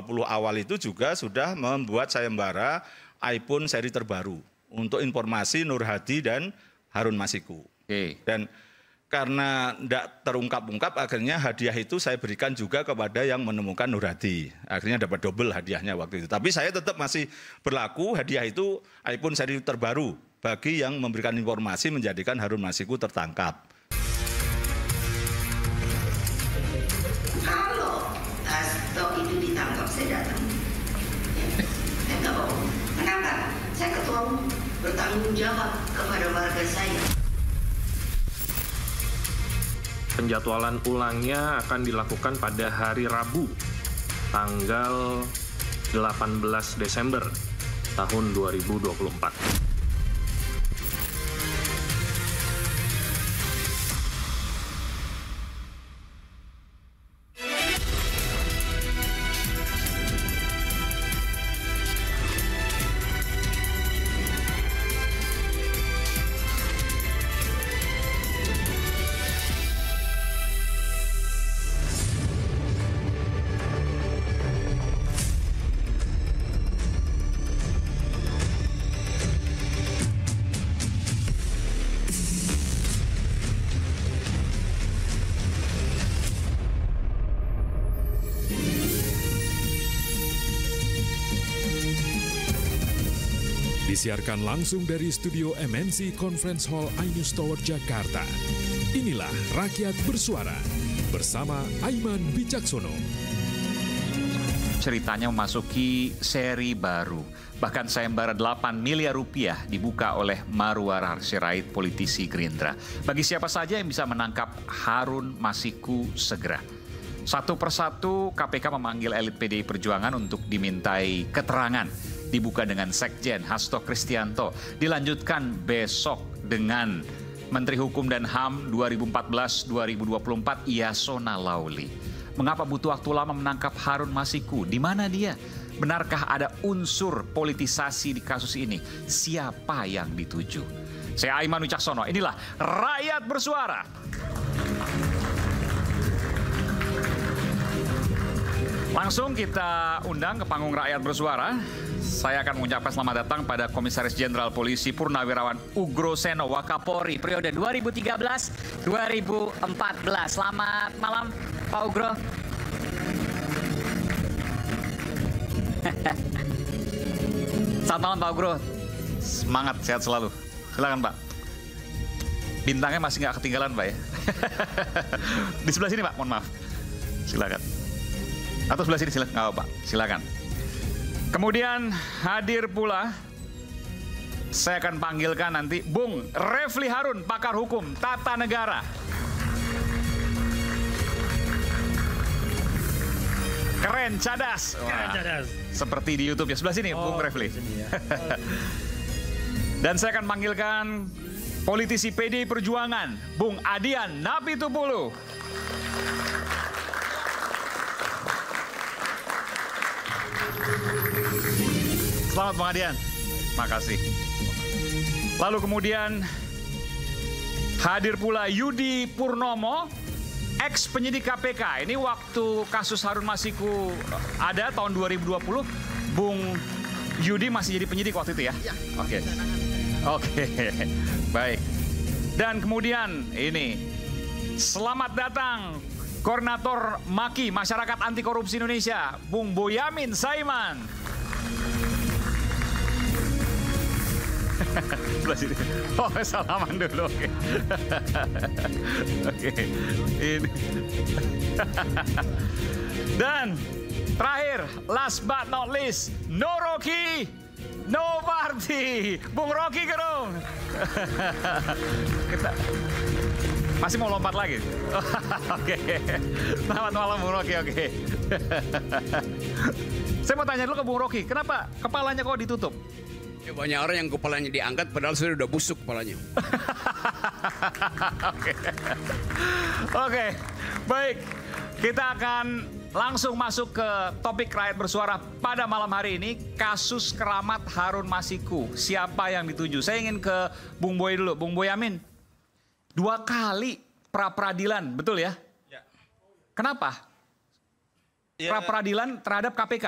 2020 awal itu juga sudah membuat sayembara iPhone seri terbaru untuk informasi Nur Hadi dan Harun Masiku. Dan karena tidak terungkap-ungkap, akhirnya hadiah itu saya berikan juga kepada yang menemukan Nur Hadi. Akhirnya dapat double hadiahnya waktu itu. Tapi saya tetap masih berlaku hadiah itu iPhone seri terbaru bagi yang memberikan informasi menjadikan Harun Masiku tertangkap. Kalau Hasto itu ditangkap, saya datang. Ya, saya nggak bohong. Kenapa? Saya ketua umum bertanggung jawab kepada warga saya. Penjadwalan ulangnya akan dilakukan pada hari Rabu, tanggal 18 Desember tahun 2024. Disiarkan langsung dari studio MNC Conference Hall iNews Tower Jakarta. Inilah Rakyat Bersuara bersama Aiman Wicaksono. Ceritanya memasuki seri baru. Bahkan sayembara 8 miliar rupiah dibuka oleh Marwar Sirait, politisi Gerindra. Bagi siapa saja yang bisa menangkap Harun Masiku segera. Satu persatu KPK memanggil elit PDI Perjuangan untuk dimintai keterangan. Dibuka dengan Sekjen Hasto Kristianto, dilanjutkan besok dengan Menteri Hukum dan HAM 2014-2024 Yasona Lauli. Mengapa butuh waktu lama menangkap Harun Masiku? Di mana dia? Benarkah ada unsur politisasi di kasus ini? Siapa yang dituju? Saya Aiman Wicaksono, inilah Rakyat Bersuara. Langsung kita undang ke panggung Rakyat Bersuara. Saya akan mengucapkan selamat datang pada Komisaris Jenderal Polisi Purnawirawan Ugro Seno, Wakapolri, periode 2013-2014. Selamat malam, Pak Ugro. Selamat malam, Pak Ugro. Semangat, sehat selalu. Silakan, Pak. Bintangnya masih nggak ketinggalan, Pak ya. Di sebelah sini, Pak. Mohon maaf. Silakan. Atau sebelah sini, silakan. Nggak, Pak. Silakan. Kemudian hadir pula, saya akan panggilkan nanti Bung Refli Harun, pakar hukum tata negara. Keren, cadas. Keren, cadas. Seperti di YouTube ya. Sebelah sini, Bung Refli. Ya. Dan saya akan panggilkan politisi PDI Perjuangan, Bung Adian Napitupulu. Selamat Bang Adian. Makasih. Lalu kemudian hadir pula Yudi Purnomo, ex penyidik KPK. Ini waktu kasus Harun Masiku ada tahun 2020, Bung Yudi masih jadi penyidik waktu itu ya? Oke. Oke. Baik. Dan kemudian ini, selamat datang Koordinator MAKI, Masyarakat Anti Korupsi Indonesia, Bung Boyamin Saiman. Sebelah sini. Oh, salaman dulu. Oke. Oke. Ini. Dan terakhir, last but not least, no Rocky, no party. Bung Rocky Gerung. Kita masih mau lompat lagi? Oke. Selamat malam Bung Rocky. Oke. Saya mau tanya dulu ke Bung Rocky, kenapa kepalanya kok ditutup? Ya, banyak orang yang kepalanya diangkat padahal sudah busuk kepalanya. Oke. Baik. Kita akan langsung masuk ke topik Rakyat Bersuara pada malam hari ini. Kasus keramat Harun Masiku. Siapa yang dituju? Saya ingin ke Bung Boy dulu. Bung Boyamin. 2 kali pra-peradilan, betul ya? Ya. Kenapa? pra-peradilan terhadap KPK.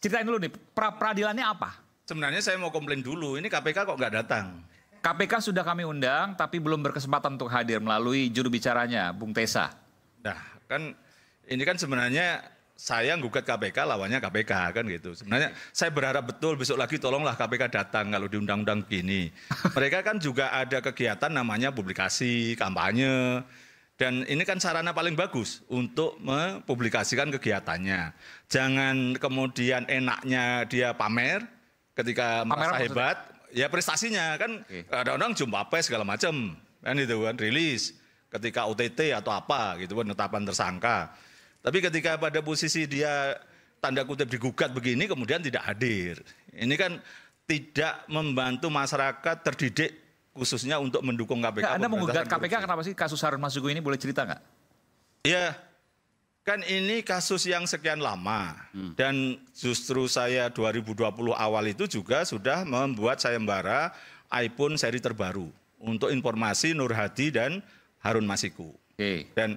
Ceritain dulu nih, pra-peradilannya apa? Sebenarnya saya mau komplain dulu, ini KPK kok nggak datang? KPK sudah kami undang, tapi belum berkesempatan untuk hadir melalui juru bicaranya, Bung Tesa. Nah, kan ini kan sebenarnya saya gugat KPK, lawannya KPK kan gitu. Sebenarnya saya berharap betul besok lagi tolonglah KPK datang kalau di undang-undang begini. Mereka kan juga ada kegiatan namanya publikasi, kampanye. Dan ini kan sarana paling bagus untuk mempublikasikan kegiatannya. Jangan kemudian enaknya dia pamer ketika merasa hebat. Ya prestasinya kan kadang-kadang jumpa pes segala macam kan itu kan rilis ketika OTT atau apa gitu penetapan tersangka. Tapi ketika pada posisi dia tanda kutip digugat begini kemudian tidak hadir. Ini kan tidak membantu masyarakat terdidik khususnya untuk mendukung KPK. Nah, Anda menggugat KPK kenapa sih kasus Harun Masiku ini, boleh cerita nggak? Ya, kan ini kasus yang sekian lama dan justru saya 2020 awal itu juga sudah membuat sayembara iPhone seri terbaru untuk informasi Nur Hadi dan Harun Masiku. Dan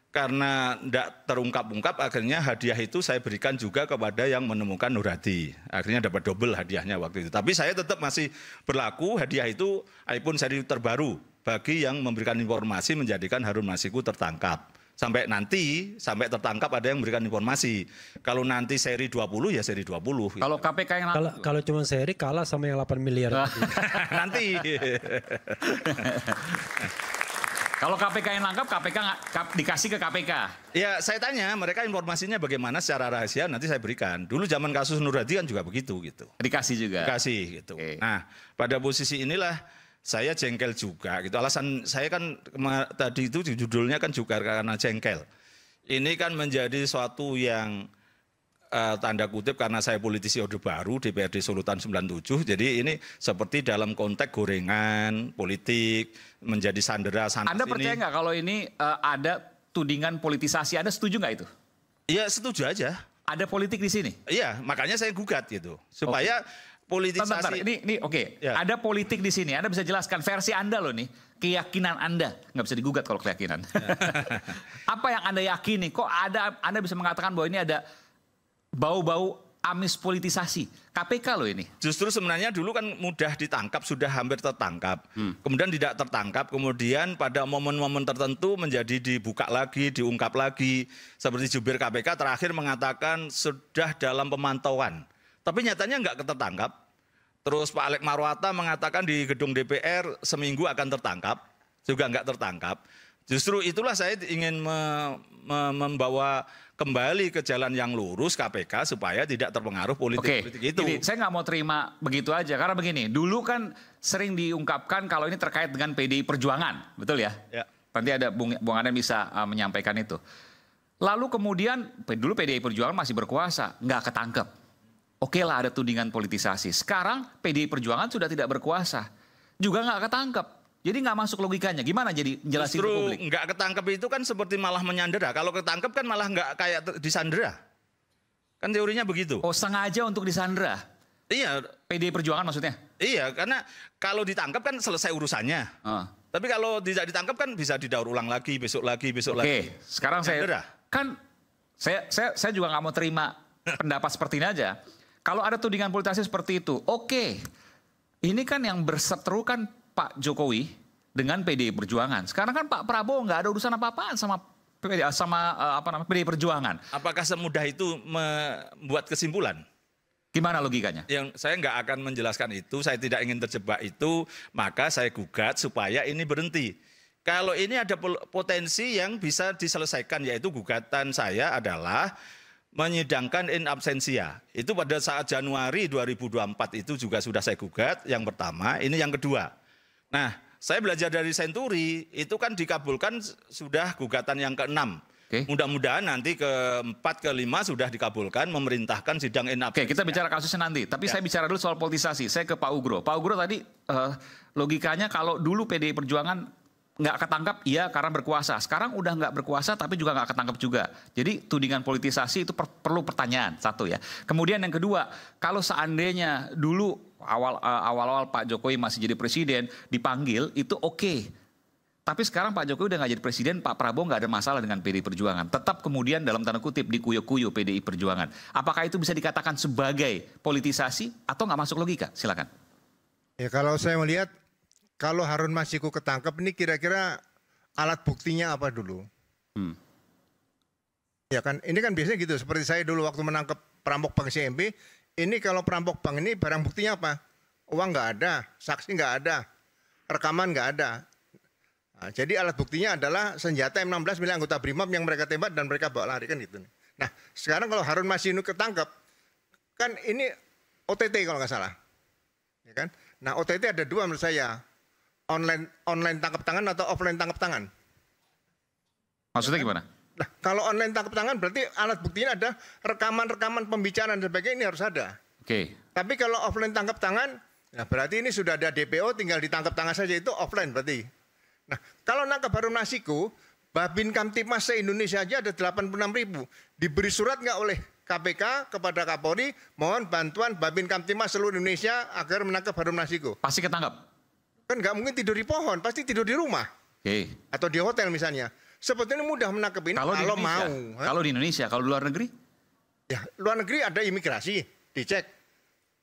karena tidak terungkap-ungkap akhirnya hadiah itu saya berikan juga kepada yang menemukan Nur Hadi. Akhirnya dapat double hadiahnya waktu itu. Tapi saya tetap masih berlaku hadiah itu iPhone seri terbaru bagi yang memberikan informasi menjadikan Harun Masiku tertangkap. Sampai tertangkap ada yang memberikan informasi. Kalau nanti seri 20 ya seri 20. Kalau KPK yang kalau cuma seri kalah sama yang 8 miliar. Nanti. Kalau KPK yang nangkap, KPK dikasih ke KPK. Ya saya tanya mereka informasinya bagaimana secara rahasia nanti saya berikan. Dulu zaman kasus Nur Hadi kan juga begitu gitu. Dikasih juga. Dikasih gitu. Nah pada posisi inilah saya jengkel juga gitu. Alasan saya kan tadi itu judulnya kan juga karena jengkel. Ini kan menjadi suatu yang tanda kutip karena saya politisi Orde Baru DPRD Solo tahun 97. Jadi ini seperti dalam konteks gorengan politik menjadi sandera sana Anda sini. percaya nggak kalau ini ada tudingan politisasi? Anda setuju nggak itu? Iya setuju aja. Ada politik di sini? Iya makanya saya gugat gitu supaya politisasi. Ini oke. Ya. Ada politik di sini. Anda bisa jelaskan versi Anda loh nih, keyakinan Anda nggak bisa digugat kalau keyakinan. Ya. Apa yang Anda yakini? Kok Anda bisa mengatakan bahwa ini ada bau-bau amis politisasi KPK loh ini. Justru sebenarnya dulu kan mudah ditangkap, sudah hampir tertangkap. Kemudian tidak tertangkap, kemudian pada momen-momen tertentu menjadi dibuka lagi, diungkap lagi. Seperti jubir KPK terakhir mengatakan sudah dalam pemantauan. Tapi nyatanya nggak tertangkap. Terus Pak Alek Marwata mengatakan di gedung DPR seminggu akan tertangkap, juga nggak tertangkap. Justru itulah saya ingin membawa kembali ke jalan yang lurus KPK supaya tidak terpengaruh politik-politik itu. Jadi saya nggak mau terima begitu aja karena begini, dulu kan sering diungkapkan kalau ini terkait dengan PDI Perjuangan, betul ya? Ya. Nanti ada Bung Anden bisa menyampaikan itu. Lalu kemudian dulu PDI Perjuangan masih berkuasa, nggak ketangkep. Oke lah ada tudingan politisasi. Sekarang PDI Perjuangan sudah tidak berkuasa, juga nggak ketangkep. Jadi nggak masuk logikanya. Gimana jadi jelasin ke publik? Justru nggak ketangkep itu kan seperti malah menyandera. Kalau ketangkep kan malah nggak kayak disandera. Kan teorinya begitu. Oh sengaja untuk disandera? Iya. PDI Perjuangan maksudnya? Iya, karena kalau ditangkap kan selesai urusannya. Tapi kalau tidak ditangkap kan bisa didaur ulang lagi, besok lagi. Oke, sekarang saya juga nggak mau terima pendapat seperti ini aja. Kalau ada tudingan politisasi seperti itu, oke. Ini kan yang berseteru kan Pak Jokowi dengan PDI Perjuangan. Sekarang kan Pak Prabowo nggak ada urusan apa-apaan sama PDI Perjuangan. Apakah semudah itu membuat kesimpulan? Gimana logikanya? Yang saya nggak akan menjelaskan itu, saya tidak ingin terjebak itu, maka saya gugat supaya ini berhenti. Kalau ini ada potensi yang bisa diselesaikan, yaitu gugatan saya adalah menyidangkan in absentia. Itu pada saat Januari 2024 itu juga sudah saya gugat, yang pertama, ini yang kedua. Nah, saya belajar dari Senturi, itu kan dikabulkan sudah gugatan yang ke-6. Mudah-mudahan nanti ke-4, ke-5 sudah dikabulkan, memerintahkan sidang in absentia. Oke, kita bicara kasusnya nanti. Tapi saya bicara dulu soal politisasi. Saya ke Pak Ugro. Pak Ugro tadi logikanya kalau dulu PDI Perjuangan nggak ketangkap, iya karena berkuasa. Sekarang udah nggak berkuasa tapi juga nggak ketangkap juga. Jadi tudingan politisasi itu perlu pertanyaan, satu ya. Kemudian yang kedua, kalau seandainya dulu awal-awal Pak Jokowi masih jadi presiden, dipanggil itu oke. Tapi sekarang Pak Jokowi udah nggak jadi presiden, Pak Prabowo nggak ada masalah dengan PDI Perjuangan. Tetap kemudian dalam tanda kutip dikuyo-kuyo PDI Perjuangan. Apakah itu bisa dikatakan sebagai politisasi atau nggak masuk logika? Silakan. Ya kalau saya melihat, kalau Harun Masiku ketangkep ini kira-kira alat buktinya apa dulu? Ya kan, ini kan biasanya gitu. Seperti saya dulu waktu menangkap perampok bank CMB, ini kalau perampok bank ini barang buktinya apa? Uang nggak ada, saksi nggak ada, rekaman nggak ada. Nah, jadi alat buktinya adalah senjata M16 milik anggota BRIMOB yang mereka tembak dan mereka bawa lari kan gitu. Nah sekarang kalau Harun Masiku ketangkep, kan ini OTT kalau nggak salah, ya kan? Nah OTT ada dua menurut saya, online tangkap tangan atau offline tangkap tangan. Maksudnya gimana? Nah kalau online tangkap tangan berarti alat buktinya ada rekaman-rekaman pembicaraan dan sebagainya, ini harus ada. Oke. Tapi kalau offline tangkap tangan, nah berarti ini sudah ada DPO, tinggal ditangkap tangan saja, itu offline berarti. Nah, kalau nangkap Harun Masiku, Babin Kamtipmas se-Indonesia aja ada 86.000. Diberi surat nggak oleh KPK kepada Kapolri, mohon bantuan Babin Kamtipmas seluruh Indonesia agar menangkap Harun Masiku. Pasti ketangkap? Kan nggak mungkin tidur di pohon, pasti tidur di rumah. Oke. Atau di hotel misalnya. Sebetulnya mudah menangkap ini kalau mau. Kalau di Indonesia, kalau di luar negeri? Ya, luar negeri ada imigrasi, dicek.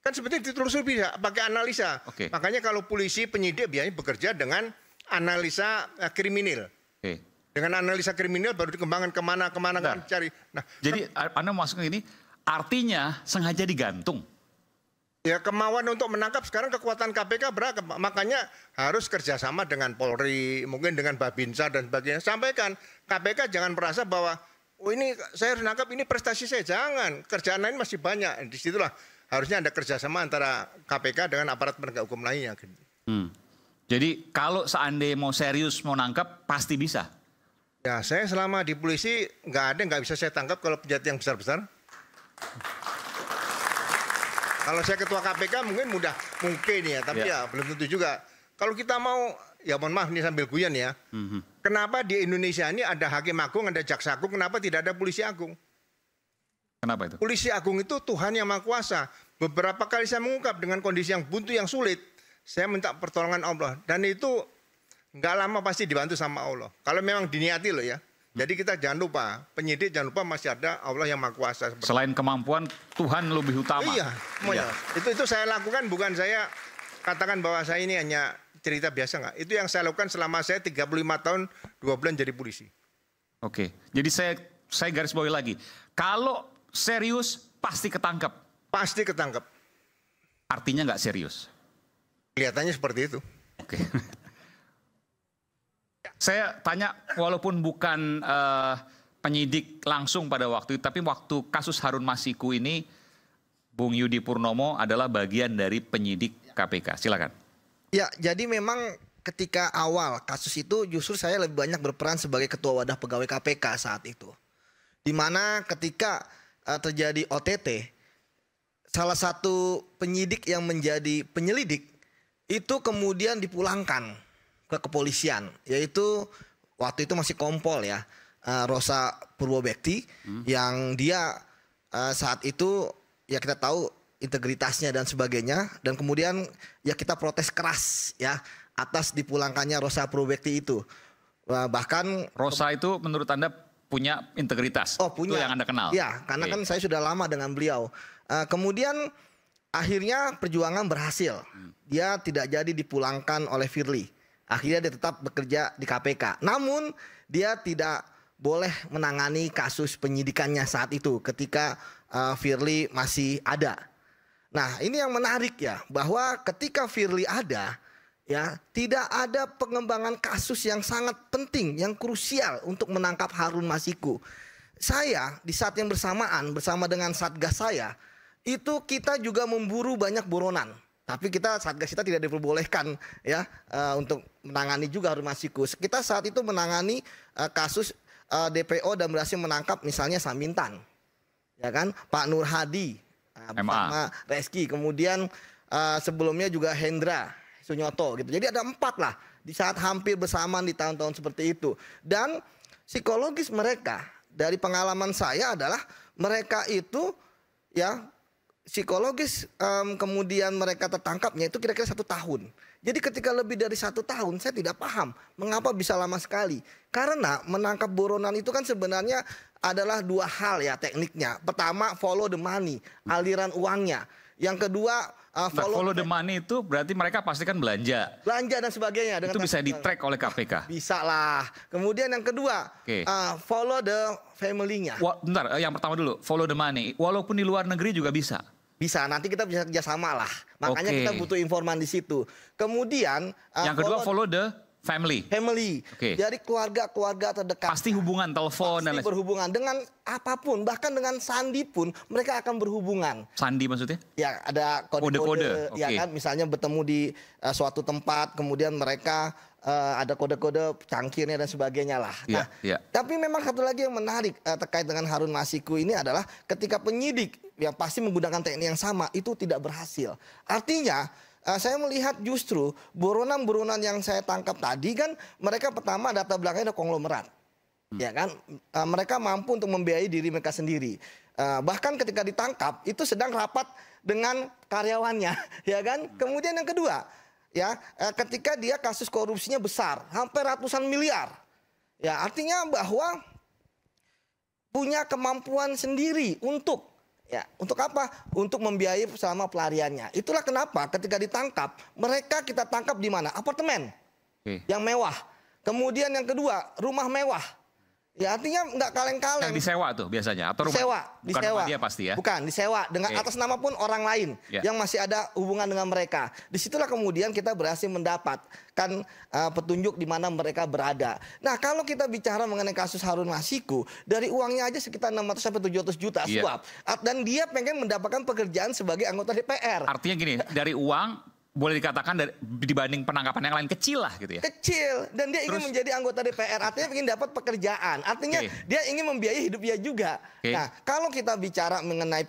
Kan sebetulnya ditelusuri bisa pakai analisa. Oke. Makanya kalau polisi penyidik biasanya bekerja dengan analisa kriminal. Oke. Dengan analisa kriminal baru dikembangkan kemana kan cari. Nah, jadi Anda masuk ke ini, artinya sengaja digantung. Ya kemauan untuk menangkap sekarang kekuatan KPK beragam. Makanya harus kerjasama dengan Polri, mungkin dengan Babinsa dan sebagainya. Sampaikan, KPK jangan merasa bahwa oh ini saya harus nangkap, ini prestasi saya. Jangan, kerjaan lain masih banyak. Disitulah harusnya ada kerjasama antara KPK dengan aparat penegak hukum lainnya. Jadi kalau seandainya mau serius mau nangkap pasti bisa. Ya saya selama di polisi nggak bisa saya tangkap kalau penjahat yang besar-besar. Kalau saya ketua KPK mungkin ya, tapi ya belum tentu juga. Kalau kita mau, ya mohon maaf ini sambil guyon ya. Kenapa di Indonesia ini ada hakim agung, ada jaksa agung, kenapa tidak ada polisi agung? Kenapa itu? Polisi agung itu Tuhan yang Maha Kuasa. Beberapa kali saya mengungkap dengan kondisi yang buntu, yang sulit. Saya minta pertolongan Allah. Dan itu nggak lama pasti dibantu sama Allah. Kalau memang diniati loh ya. Jadi kita jangan lupa, penyidik jangan lupa masih ada Allah yang Maha Kuasa. Selain kemampuan, Tuhan lebih utama. Iya, semuanya. Itu saya lakukan, bukan saya katakan bahwa saya ini hanya cerita biasa nggak. Itu yang saya lakukan selama saya 35 tahun 2 bulan jadi polisi. Oke, jadi saya garis bawahi lagi. Kalau serius pasti ketangkep. Pasti ketangkep. Artinya nggak serius. Kelihatannya seperti itu. Oke. Saya tanya, walaupun bukan penyidik langsung pada waktu itu, tapi waktu kasus Harun Masiku ini, Bung Yudi Purnomo adalah bagian dari penyidik KPK. Silakan. Ya, jadi memang ketika awal kasus itu justru saya lebih banyak berperan sebagai ketua wadah pegawai KPK saat itu. Di mana ketika terjadi OTT, salah satu penyidik yang menjadi penyelidik itu kemudian dipulangkan ke kepolisian, yaitu waktu itu masih Kompol ya, Rosa Purwobekti, yang dia saat itu ya kita tahu integritasnya dan sebagainya, dan kemudian ya kita protes keras ya atas dipulangkannya Rosa Purwobekti itu. Bahkan Rosa itu menurut Anda punya integritas? Oh punya. Itu yang Anda kenal? Ya, karena kan saya sudah lama dengan beliau. Kemudian akhirnya perjuangan berhasil. Dia tidak jadi dipulangkan oleh Firly. Akhirnya dia tetap bekerja di KPK. Namun dia tidak boleh menangani kasus penyidikannya saat itu ketika Firly masih ada. Nah ini yang menarik ya, bahwa ketika Firly ada, ya tidak ada pengembangan kasus yang sangat penting, yang krusial untuk menangkap Harun Masiku. Saya di saat yang bersamaan bersama dengan Satgas saya, itu kita juga memburu banyak buronan. Tapi Satgas kita tidak diperbolehkan ya untuk menangani juga Harun Masiku. Kita saat itu menangani kasus DPO dan berhasil menangkap misalnya Samintan, ya kan, Pak Nur Hadi, Pak Reski, kemudian sebelumnya juga Hendra Sunyoto gitu. Jadi ada 4 lah di saat hampir bersamaan di tahun-tahun seperti itu. Dan psikologis mereka dari pengalaman saya adalah mereka itu ya psikologis kemudian mereka tertangkapnya itu kira-kira 1 tahun. Jadi ketika lebih dari 1 tahun saya tidak paham mengapa bisa lama sekali. Karena menangkap buronan itu kan sebenarnya adalah 2 hal ya tekniknya. Pertama follow the money, aliran uangnya. Yang kedua follow the money itu berarti mereka pasti kan belanja dan sebagainya. Itu bisa di-track oleh KPK? Bisa lah. Kemudian yang kedua follow the family-nya. Bentar, yang pertama dulu follow the money. Walaupun di luar negeri juga bisa? Bisa, nanti kita bisa kerjasama lah. Makanya kita butuh informan di situ. Kemudian yang kedua follow the family. Dari keluarga terdekat. Pasti hubungan, telepon dan berhubungan dengan apapun, bahkan dengan sandi pun mereka akan berhubungan. Sandi maksudnya? Ya, ada kode-kode. Ya kan, misalnya bertemu di suatu tempat, kemudian mereka ada kode-kode cangkirnya dan sebagainya lah. Nah, tapi memang satu lagi yang menarik terkait dengan Harun Masiku ini adalah ketika penyidik yang pasti menggunakan teknik yang sama itu tidak berhasil. Artinya saya melihat justru buronan-buronan yang saya tangkap tadi kan mereka pertama data belakangnya ada konglomerat. Ya kan, mereka mampu untuk membiayai diri mereka sendiri. Bahkan ketika ditangkap itu sedang rapat dengan karyawannya, ya kan. Kemudian yang kedua, ya ketika dia kasus korupsinya besar, hampir ratusan miliar. Ya, artinya bahwa punya kemampuan sendiri untuk apa? Untuk membiayai selama pelariannya. Itulah kenapa ketika ditangkap, mereka kita tangkap di mana? Apartemen yang mewah. Kemudian yang kedua, rumah mewah. Ya artinya nggak kaleng-kaleng. Yang disewa tuh biasanya atau rumah? Bukan rumah dia pasti ya? Bukan, disewa dengan atas nama pun orang lain yang masih ada hubungan dengan mereka. Disitulah kemudian kita berhasil mendapatkan petunjuk di mana mereka berada. Nah kalau kita bicara mengenai kasus Harun Masiku, dari uangnya aja sekitar 600 sampai 700 juta suap. Dan dia pengen mendapatkan pekerjaan sebagai anggota DPR. Artinya gini, dari uang boleh dikatakan dibanding penangkapan yang lain kecil lah gitu ya? Kecil, dan dia ingin menjadi anggota DPR, artinya ingin dapat pekerjaan, artinya dia ingin membiayai hidupnya juga. Nah kalau kita bicara mengenai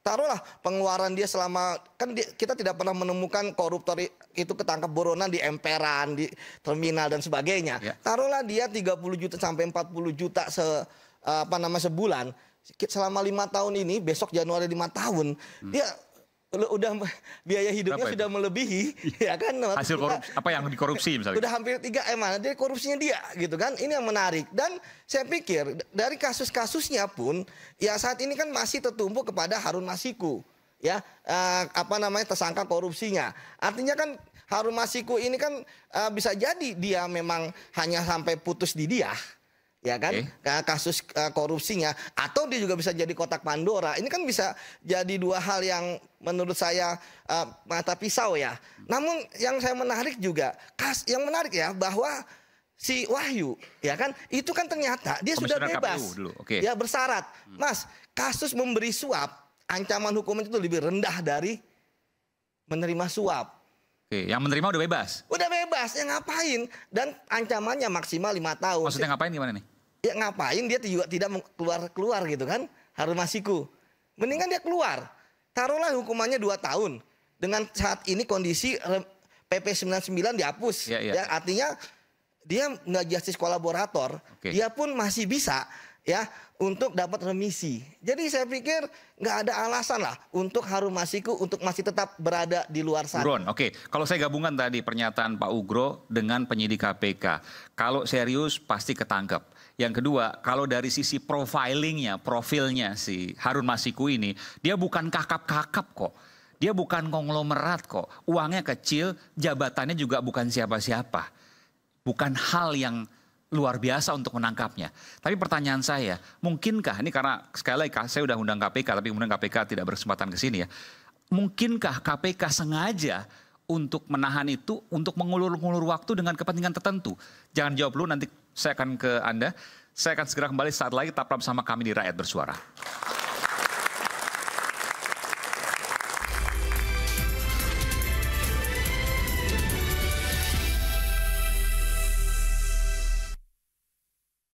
taruhlah pengeluaran dia selama, kan kita tidak pernah menemukan koruptor itu ketangkap buronan di emperan, di terminal dan sebagainya. Taruhlah dia 30 juta sampai 40 juta sebulan, selama 5 tahun ini, besok Januari 5 tahun, dia udah biaya hidupnya sudah melebihi ya kan hasil korupsi apa yang dikorupsi misalnya udah hampir 3 M dari korupsinya dia gitu kan. Ini yang menarik dan saya pikir dari kasus-kasusnya pun ya saat ini kan masih tertumpu kepada Harun Masiku ya tersangka korupsinya. Artinya kan Harun Masiku ini kan bisa jadi dia memang hanya sampai putus di dia ya kan, kasus korupsinya, atau dia juga bisa jadi kotak Pandora. Ini kan bisa jadi 2 hal yang menurut saya mata pisau ya. Namun yang saya menarik juga, yang menarik ya bahwa si Wahyu ya kan, itu kan ternyata dia sudah bebas, ya bersyarat. Mas, kasus memberi suap, ancaman hukuman itu lebih rendah dari menerima suap. Yang menerima udah bebas? Udah bebas, ya ngapain? Dan ancamannya maksimal 5 tahun. Maksudnya ngapain gimana nih? Ya ngapain dia juga tidak keluar gitu kan, Harun Masiku. Mendingan dia keluar. Taruhlah hukumannya 2 tahun. Dengan saat ini kondisi PP 99 dihapus. Ya, artinya dia nggak justice kolaborator, dia pun masih bisa ya untuk dapat remisi. Jadi saya pikir nggak ada alasan lah untuk Harun Masiku untuk masih tetap berada di luar sana. Buron, kalau saya gabungkan tadi pernyataan Pak Ugro dengan penyidik KPK, kalau serius pasti ketangkep. Yang kedua, kalau dari sisi profilnya si Harun Masiku ini, dia bukan kakap-kakap kok. Dia bukan konglomerat kok. Uangnya kecil, jabatannya juga bukan siapa-siapa. Bukan hal yang luar biasa untuk menangkapnya. Tapi pertanyaan saya, mungkinkah, ini karena sekali lagi saya udah undang KPK, tapi kemudian KPK tidak berkesempatan ke sini ya. Mungkinkah KPK sengaja untuk menahan itu, untuk mengulur-ngulur waktu dengan kepentingan tertentu? Jangan jawab dulu, nanti saya akan ke Anda. Saya akan segera kembali saat lagi, tetap bersama kami di Rakyat Bersuara.